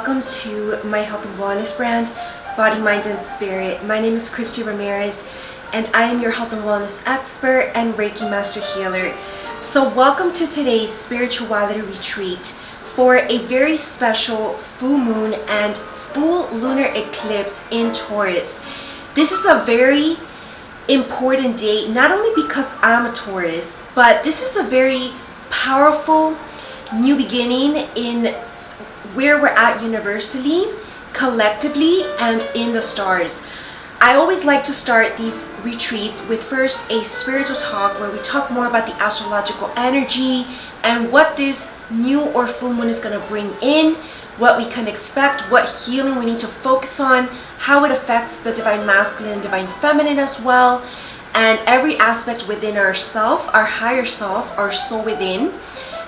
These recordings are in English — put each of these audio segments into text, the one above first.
welcome to my health and wellness brand, Body, Mind, and Spirit. My name is Christie Ramirez, and I am your health and wellness expert and Reiki Master Healer. So welcome to today's spirituality retreat for a very special full moon and full lunar eclipse in Taurus. This is a very important date, not only because I'm a Taurus, but this is a very powerful new beginning in where we're at universally, collectively, and in the stars. I always like to start these retreats with first a spiritual talk where we talk more about the astrological energy and what this new or full moon is going to bring in, what we can expect, what healing we need to focus on, how it affects the divine masculine and divine feminine as well, and every aspect within ourself, our higher self, our soul within,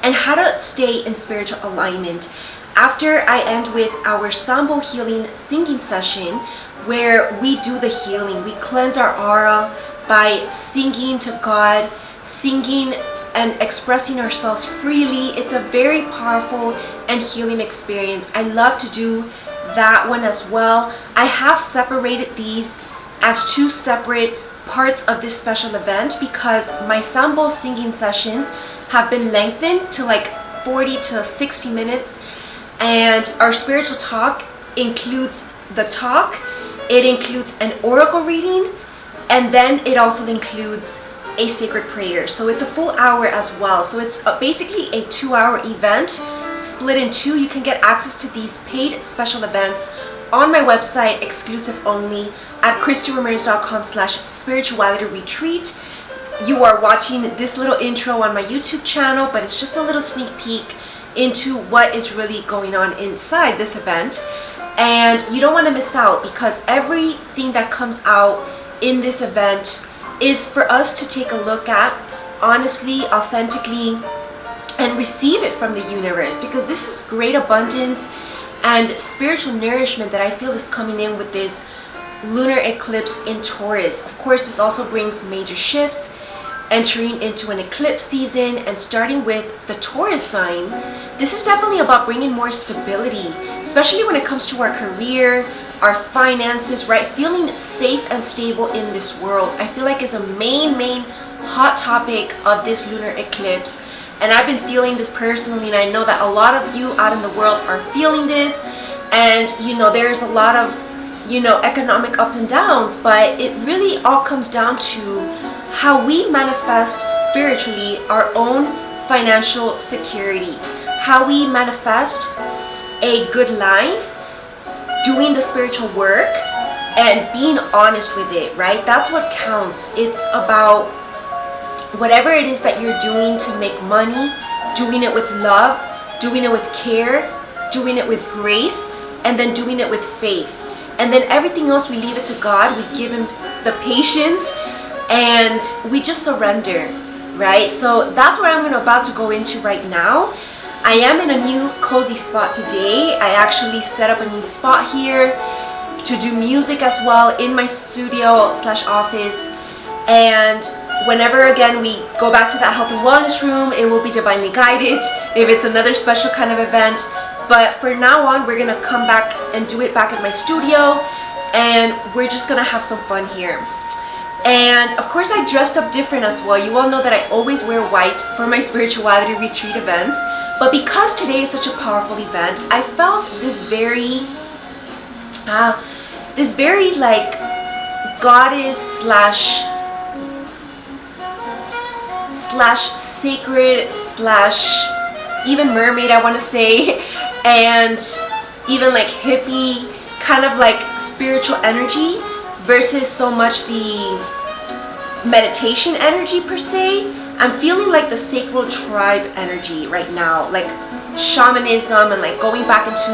and how to stay in spiritual alignment. After I end with our Sambo healing singing session where we do the healing, we cleanse our aura by singing to God, singing and expressing ourselves freely. It's a very powerful and healing experience. I love to do that one as well. I have separated these as two separate parts of this special event because my Sambo singing sessions have been lengthened to like 40 to 60 minutes. And our spiritual talk includes the talk, it includes an oracle reading, and then it also includes a sacred prayer. So it's a full hour as well. So it's basically a 2-hour event split in two. You can get access to these paid special events on my website, exclusive only, at christieramirez.com/spiritualityretreat. You are watching this little intro on my YouTube channel, but it's just a little sneak peek into what is really going on inside this event, and you don't want to miss out because everything that comes out in this event is for us to take a look at honestly, authentically, and receive it from the universe, because this is great abundance and spiritual nourishment that I feel is coming in with this lunar eclipse in Taurus. Of course, this also brings major shifts, entering into an eclipse season, and starting with the Taurus sign. This is definitely about bringing more stability, especially when it comes to our career, our finances, right? Feeling safe and stable in this world, I feel like is a main hot topic of this lunar eclipse. And I've been feeling this personally, and I know that a lot of you out in the world are feeling this. And there's a lot of economic up and downs, but it really all comes down to how we manifest spiritually our own financial security, how we manifest a good life, doing the spiritual work and being honest with it, right? That's what counts. It's about whatever it is that you're doing to make money, doing it with love, doing it with care, doing it with grace, and then doing it with faith. And then everything else, we leave it to God. We give him the patience and we just surrender, right? So that's what I'm about to go into right now. I am in a new cozy spot today. I actually set up a new spot here to do music as well in my studio/office. And whenever again we go back to that health and wellness room, it will be divinely guided if it's another special kind of event. But for now on, we're gonna come back and do it back at my studio, and we're just gonna have some fun here. And of course, I dressed up different as well. You all know that I always wear white for my spirituality retreat events, but because today is such a powerful event, I felt this very like goddess slash sacred slash even mermaid, I want to say, and even like hippie kind of like spiritual energy versus so much the meditation energy per se. I'm feeling like the sacred tribe energy right now, like shamanism and like going back into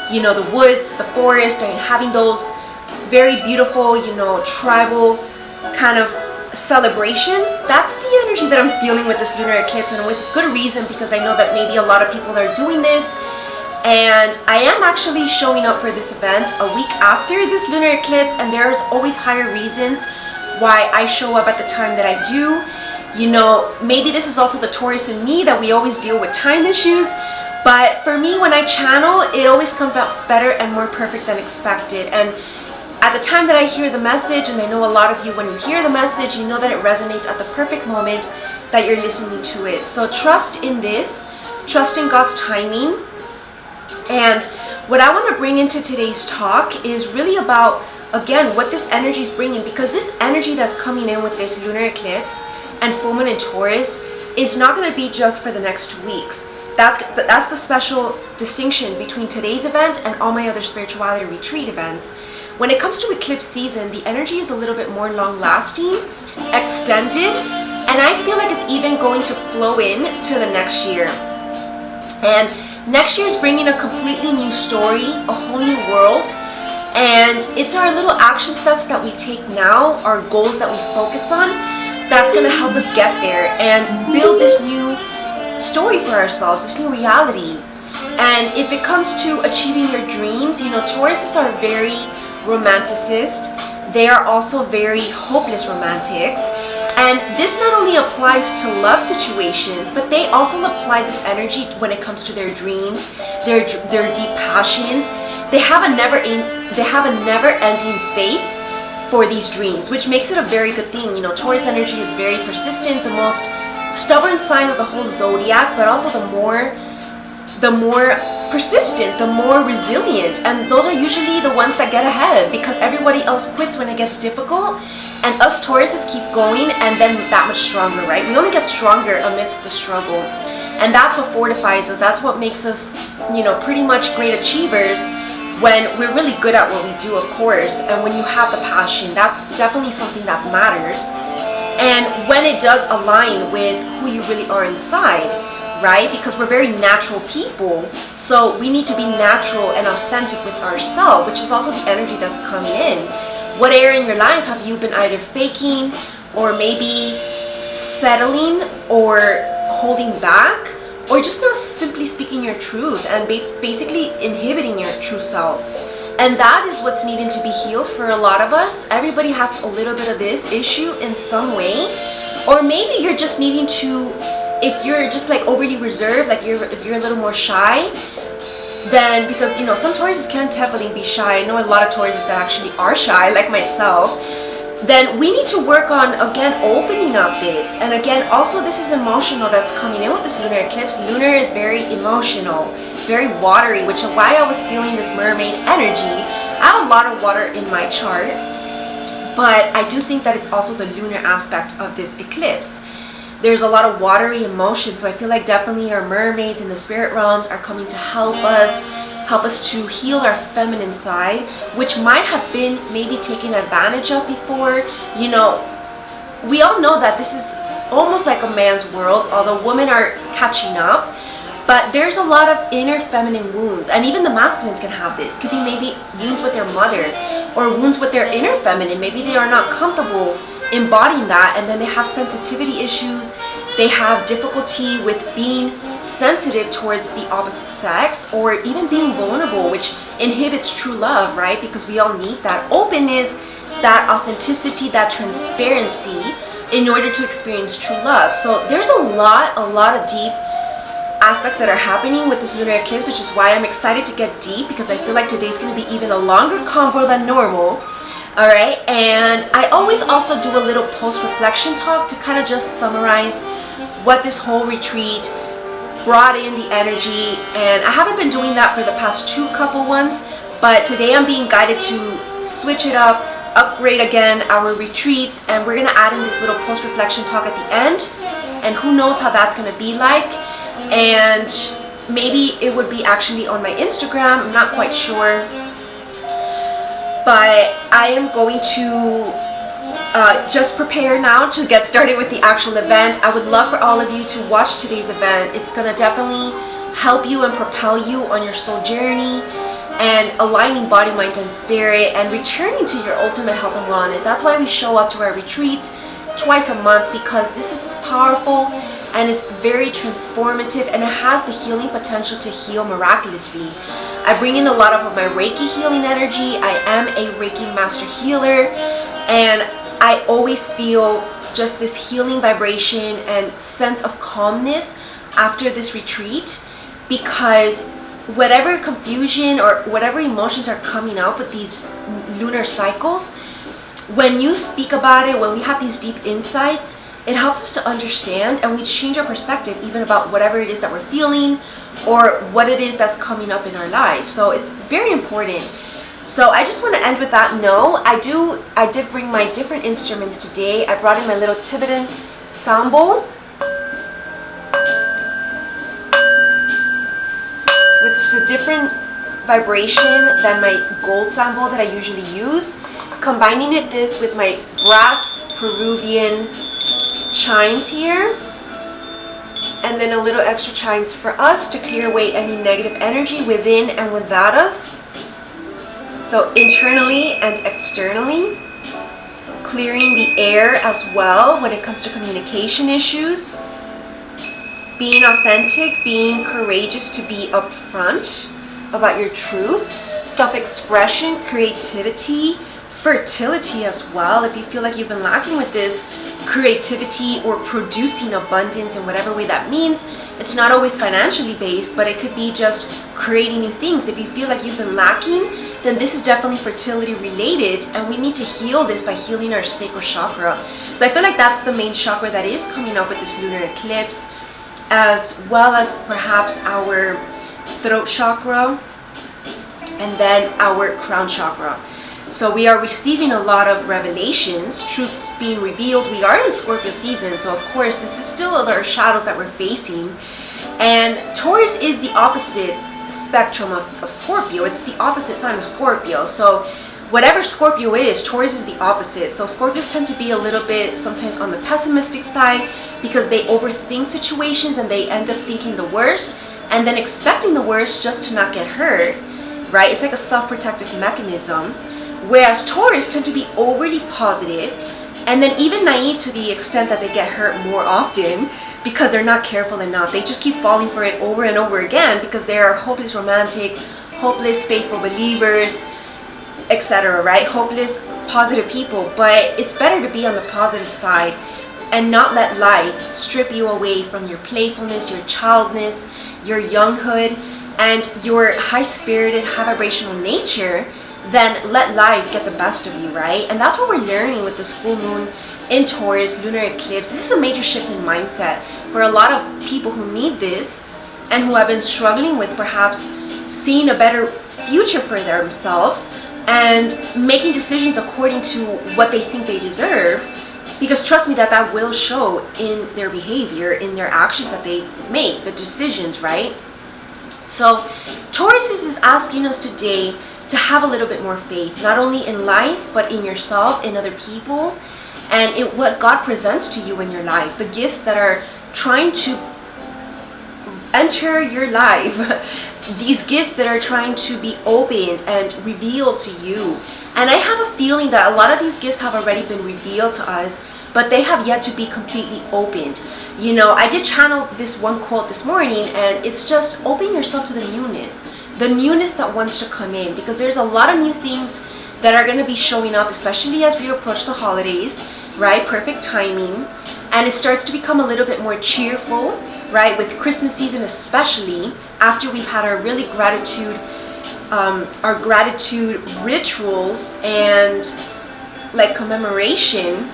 the woods, the forest, and having those very beautiful tribal kind of celebrations. That's the energy that I'm feeling with this lunar eclipse, and with good reason, because I know that maybe a lot of people are doing this. And I am actually showing up for this event a week after this lunar eclipse, and there's always higher reasons why I show up at the time that I do. Maybe this is also the Taurus in me, that we always deal with time issues, But for me, when I channel, it always comes out better and more perfect than expected. And at the time that I hear the message, and I know a lot of you, when you hear the message, you know that it resonates at the perfect moment that you're listening to it. So trust in this, trust in God's timing. And what I want to bring into today's talk is really about, again, what this energy is bringing, because this energy that's coming in with this lunar eclipse and full moon in Taurus is not going to be just for the next 2 weeks. That's the special distinction between today's event and all my other spirituality retreat events. When it comes to eclipse season, the energy is a little bit more long-lasting, extended, and I feel like it's even going to flow in to the next year. And next year is bringing a completely new story, a whole new world, and it's our little action steps that we take now, our goals that we focus on, that's going to help us get there and build this new story for ourselves, this new reality. And if it comes to achieving your dreams, you know, Tauruses are very romanticist. They are also very hopeless romantics. And this not only applies to love situations, but they also apply this energy when it comes to their dreams, their deep passions. They have a never-ending faith for these dreams, which makes it a very good thing. You know, Taurus energy is very persistent, the most stubborn sign of the whole zodiac, but also the more persistent, the more resilient, and those are usually the ones that get ahead, because everybody else quits when it gets difficult, and us Tauruses keep going, and then that much stronger, right? We only get stronger amidst the struggle, and that's what fortifies us. That's what makes us, you know, pretty much great achievers, when we're really good at what we do, of course, and when you have the passion, that's definitely something that matters. And when it does align with who you really are inside, right? Because we're very natural people, so we need to be natural and authentic with ourselves, which is also the energy that's coming in. What area in your life have you been either faking, or maybe settling, or holding back, or just not simply speaking your truth and basically inhibiting your true self? And that is what's needing to be healed for a lot of us. Everybody has a little bit of this issue in some way. Or maybe you're just needing to, if you're just like overly reserved, like if you're a little more shy, then, because, you know, some Tauruses can definitely be shy. I know a lot of Tauruses that actually are shy, like myself. Then we need to work on, again, opening up this. And again, also this is emotional that's coming in with this lunar eclipse. Lunar is very emotional. It's very watery, which is why I was feeling this mermaid energy. I have a lot of water in my chart, but I do think that it's also the lunar aspect of this eclipse. There's a lot of watery emotion, so I feel like definitely our mermaids in the spirit realms are coming to help us to heal our feminine side, which might have been maybe taken advantage of before. You know, we all know that this is almost like a man's world, although women are catching up. But there's a lot of inner feminine wounds, and even the masculines can have this. Could be maybe wounds with their mother, or wounds with their inner feminine. Maybe they are not comfortable embodying that, and then they have sensitivity issues. They have difficulty with being sensitive towards the opposite sex, or even being vulnerable, which inhibits true love, right? Because we all need that openness, that authenticity, that transparency in order to experience true love. So there's a lot of deep aspects that are happening with this lunar eclipse, which is why I'm excited to get deep, because I feel like today's going to be even a longer convo than normal. All right, and I always also do a little post-reflection talk to kind of just summarize what this whole retreat brought in, the energy. And I haven't been doing that for the past couple ones, but today I'm being guided to switch it up, upgrade again our retreats, and we're gonna add in this little post-reflection talk at the end, and who knows how that's gonna be like. And maybe it would be actually on my Instagram, I'm not quite sure, but I am going to just prepare now to get started with the actual event. I would love for all of you to watch today's event. It's gonna definitely help you and propel you on your soul journey and aligning body, mind, and spirit, and returning to your ultimate health and wellness. That's why we show up to our retreats twice a month, because this is powerful and it's very transformative, and it has the healing potential to heal miraculously. I bring in a lot of my Reiki healing energy. I am a Reiki master healer, and I always feel just this healing vibration and sense of calmness after this retreat. because whatever confusion or whatever emotions are coming up with these lunar cycles, when you speak about it, when we have these deep insights, it helps us to understand, and we change our perspective even about whatever it is that we're feeling or what it is that's coming up in our life. So it's very important. So I just want to end with that. No, I did bring my different instruments today. I brought in my little Tibetan sound bowl, which is a different vibration than my gold sound bowl that I usually use. Combining this with my brass Peruvian chimes here, and then a little extra chimes for us to clear away any negative energy within and without us. So internally and externally, clearing the air as well when it comes to communication issues, being authentic, being courageous to be upfront about your truth, self-expression, creativity, fertility as well. If you feel like you've been lacking with this creativity or producing abundance in whatever way that means, it's not always financially based, but it could be just creating new things. If you feel like you've been lacking, then this is definitely fertility related, and we need to heal this by healing our sacral chakra. So I feel like that's the main chakra that is coming up with this lunar eclipse, as well as perhaps our throat chakra and then our crown chakra. So we are receiving a lot of revelations, truths being revealed. We are in Scorpio season, so of course this is still our shadows that we're facing. And Taurus is the opposite spectrum of Scorpio. It's the opposite sign of Scorpio. So whatever Scorpio is, Taurus is the opposite. So Scorpios tend to be a little bit sometimes on the pessimistic side because they overthink situations and they end up thinking the worst and then expecting the worst just to not get hurt, right? It's like a self-protective mechanism. Whereas Taurus tend to be overly positive and then even naive to the extent that they get hurt more often because they're not careful enough. They just keep falling for it over and over again because they are hopeless romantics, hopeless faithful believers, etc., right? Hopeless positive people. But it's better to be on the positive side and not let life strip you away from your playfulness, your childness, your younghood, and your high-spirited, high-vibrational nature. Then let life get the best of you, right? And that's what we're learning with this full moon in Taurus, lunar eclipse. This is a major shift in mindset for a lot of people who need this and who have been struggling with perhaps seeing a better future for themselves and making decisions according to what they think they deserve. Because trust me, that will show in their behavior, in their actions that they make, the decisions, right? So Taurus is asking us today to have a little bit more faith, not only in life, but in yourself, in other people, and in what God presents to you in your life, the gifts that are trying to enter your life, these gifts that are trying to be opened and revealed to you. And I have a feeling that a lot of these gifts have already been revealed to us, but they have yet to be completely opened. You know, I did channel this one quote this morning, and it's just open yourself to the newness that wants to come in, because there's a lot of new things that are going to be showing up, especially as we approach the holidays, right? Perfect timing. And it starts to become a little bit more cheerful, right? With Christmas season, especially after we've had our really our gratitude rituals and like commemoration,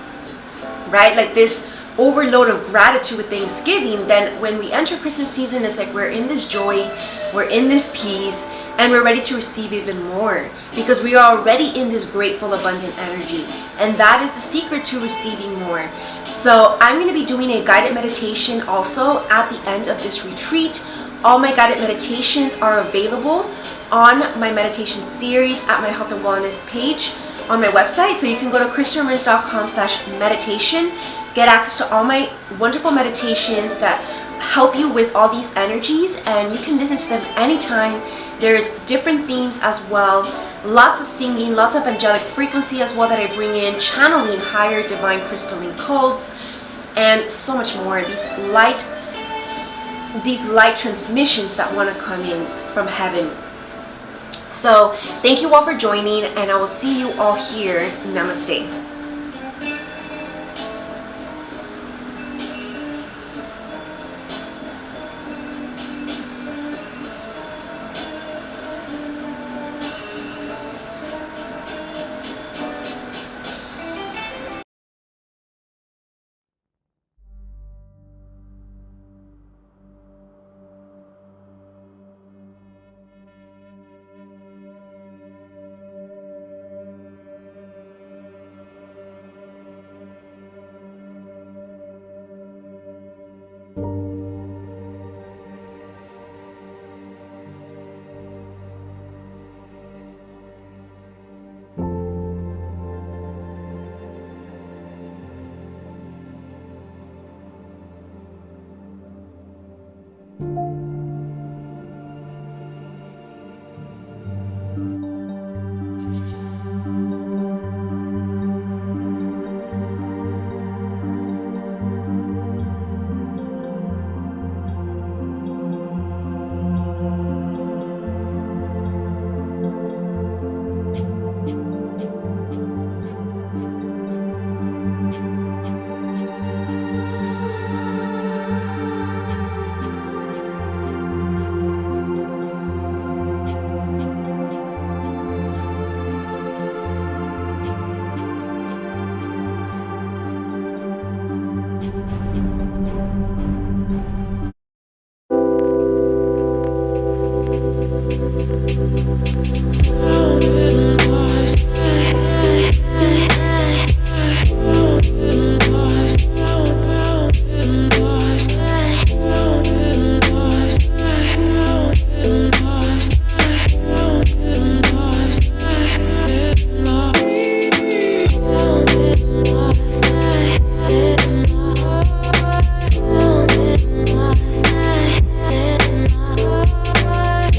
right? Like this overload of gratitude with Thanksgiving. Then when we enter Christmas season, it's like we're in this joy, we're in this peace, and we're ready to receive even more because we are already in this grateful, abundant energy. And that is the secret to receiving more. So I'm going to be doing a guided meditation also at the end of this retreat. All my guided meditations are available on my meditation series at my health and wellness page on my website. So you can go to christieramirez.com/meditation, get access to all my wonderful meditations that help you with all these energies, and you can listen to them anytime. There's different themes as well, lots of singing, lots of angelic frequency as well that I bring in, channeling higher divine crystalline codes, and so much more. These light transmissions that want to come in from heaven. So thank you all for joining, and I will see you all here. Namaste.